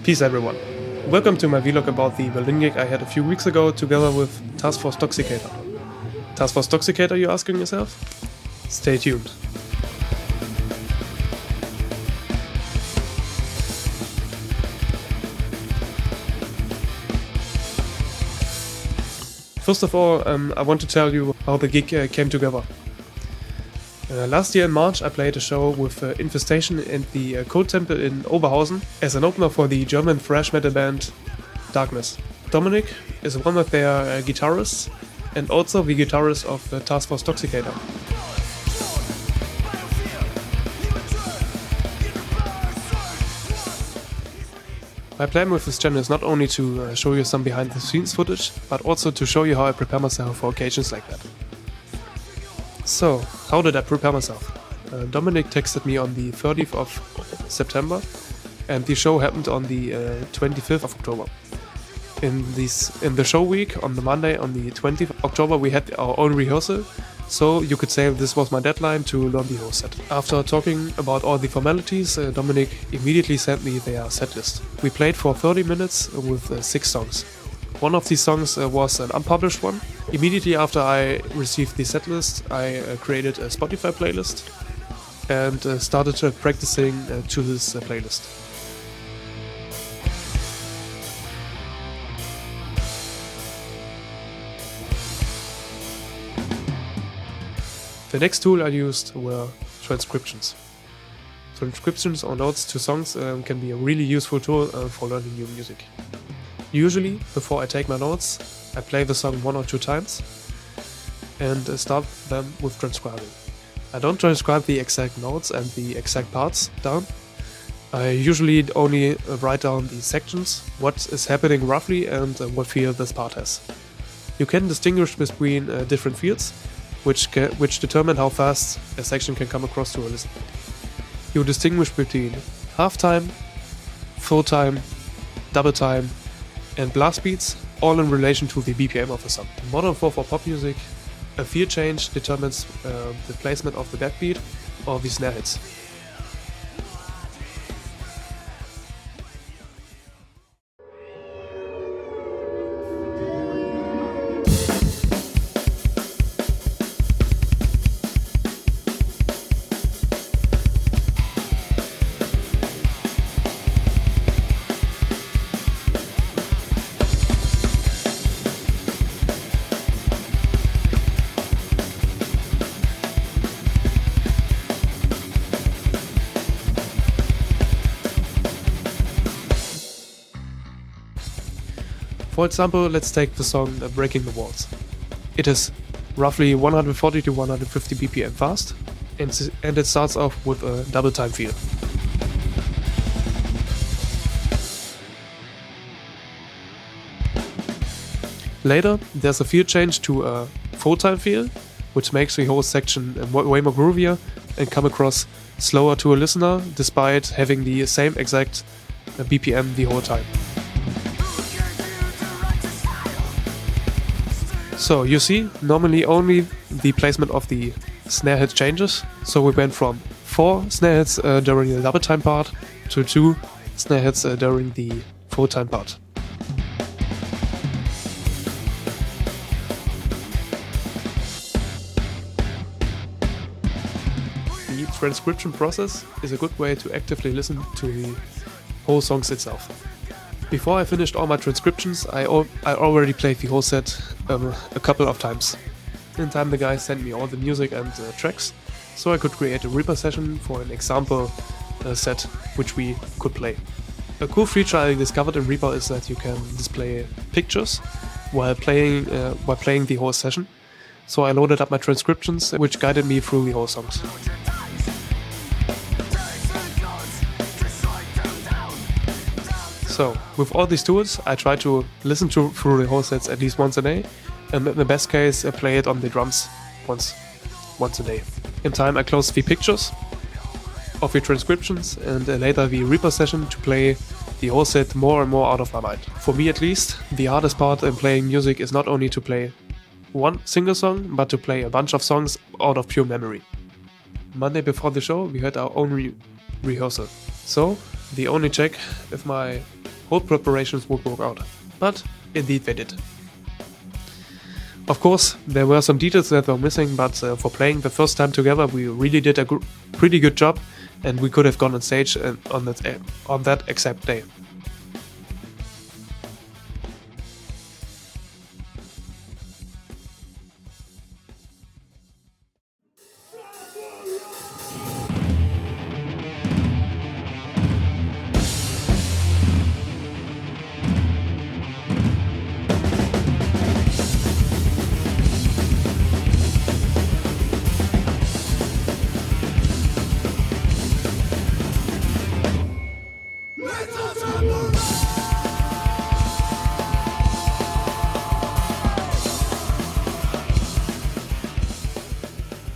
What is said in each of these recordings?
Peace everyone. Welcome to my vlog about the Berlin gig I had a few weeks ago together with Taskforce Toxicator. Taskforce Toxicator, you asking yourself? Stay tuned. First of all, I want to tell you how the gig came together. Last year in March I played a show with Infestation and the Code Temple in Oberhausen as an opener for the German thrash metal band Darkness. Dominic is one of their guitarists and also the guitarist of the Taskforce Toxicator. My plan with this channel is not only to show you some behind the scenes footage, but also to show you how I prepare myself for occasions like that. So, how did I prepare myself? Dominic texted me on the 30th of September and the show happened on the 25th of October. In the show week, on the Monday, on the 20th of October, we had our own rehearsal, so you could say this was my deadline to learn the whole set. After talking about all the formalities, Dominic immediately sent me their set list. We played for 30 minutes with 6 songs. One of these songs was an unpublished one. Immediately after I received the set list, I created a Spotify playlist and started practicing to this playlist. The next tool I used were transcriptions. Transcriptions or notes to songs can be a really useful tool for learning new music. Usually, before I take my notes, I play the song 1 or 2 times and start them with transcribing. I don't transcribe the exact notes and the exact parts down. I usually only write down the sections, what is happening roughly and what feel this part has. You can distinguish between different fields, which determine how fast a section can come across to a listener. You distinguish between half time, full time, double time, and blast beats, all in relation to the BPM of the song. In modern 4/4 pop music, a field change determines the placement of the backbeat or the snare hits. For example, let's take the song Breaking the Walls. It is roughly 140 to 150 BPM fast, and it starts off with a double time feel. Later, there's a feel change to a full time feel, which makes the whole section way more groovier and come across slower to a listener, despite having the same exact BPM the whole time. So you see, normally only the placement of the snare hit changes, so we went from 4 snare hits during the double time part to 2 snare hits during the full time part. The transcription process is a good way to actively listen to the whole songs itself. Before I finished all my transcriptions, I already played the whole set a couple of times. In time the guys sent me all the music and tracks, so I could create a Reaper session for an example set which we could play. A cool feature I discovered in Reaper is that you can display pictures while playing the whole session, so I loaded up my transcriptions which guided me through the whole songs. So, with all these tools, I try to listen through the whole sets at least once a day, and in the best case, play it on the drums once a day. In time, I close the pictures of the transcriptions and later the Reaper session to play the whole set more and more out of my mind. For me at least, the hardest part in playing music is not only to play one single song, but to play a bunch of songs out of pure memory. Monday before the show, we had our own rehearsal. So, the only check if my whole preparations would work out. But indeed they did. Of course, there were some details that were missing, but for playing the first time together we really did a pretty good job, and we could have gone on stage on that exact day.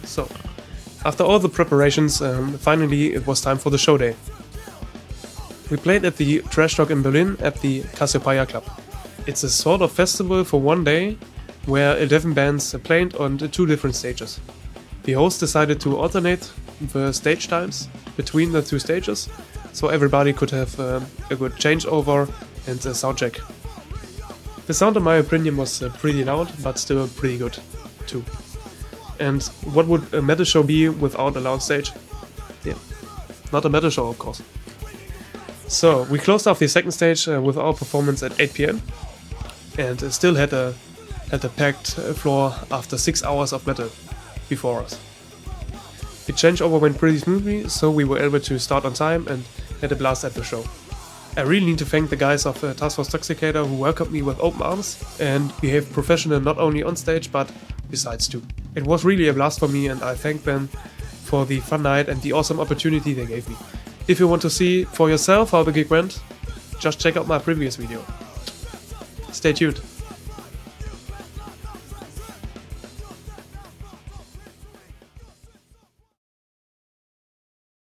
So, after all the preparations, finally it was time for the show day. We played at the Thrash Talk in Berlin at the Cassiopeia Club. It's a sort of festival for one day where 11 bands played on 2 different stages. The host decided to alternate the stage times between the 2 stages, so everybody could have a good changeover and a sound check. The sound in my opinion was pretty loud, but still pretty good too. And what would a metal show be without a loud stage? Yeah, not a metal show of course. So we closed off the second stage with our performance at 8 PM and still had a packed floor after 6 hours of metal before us. The changeover went pretty smoothly, so we were able to start on time and had a blast at the show. I really need to thank the guys of Taskforce Toxicator who welcomed me with open arms and behaved professional not only on stage but besides too. It was really a blast for me, and I thank them for the fun night and the awesome opportunity they gave me. If you want to see for yourself how the gig went, just check out my previous video. Stay tuned.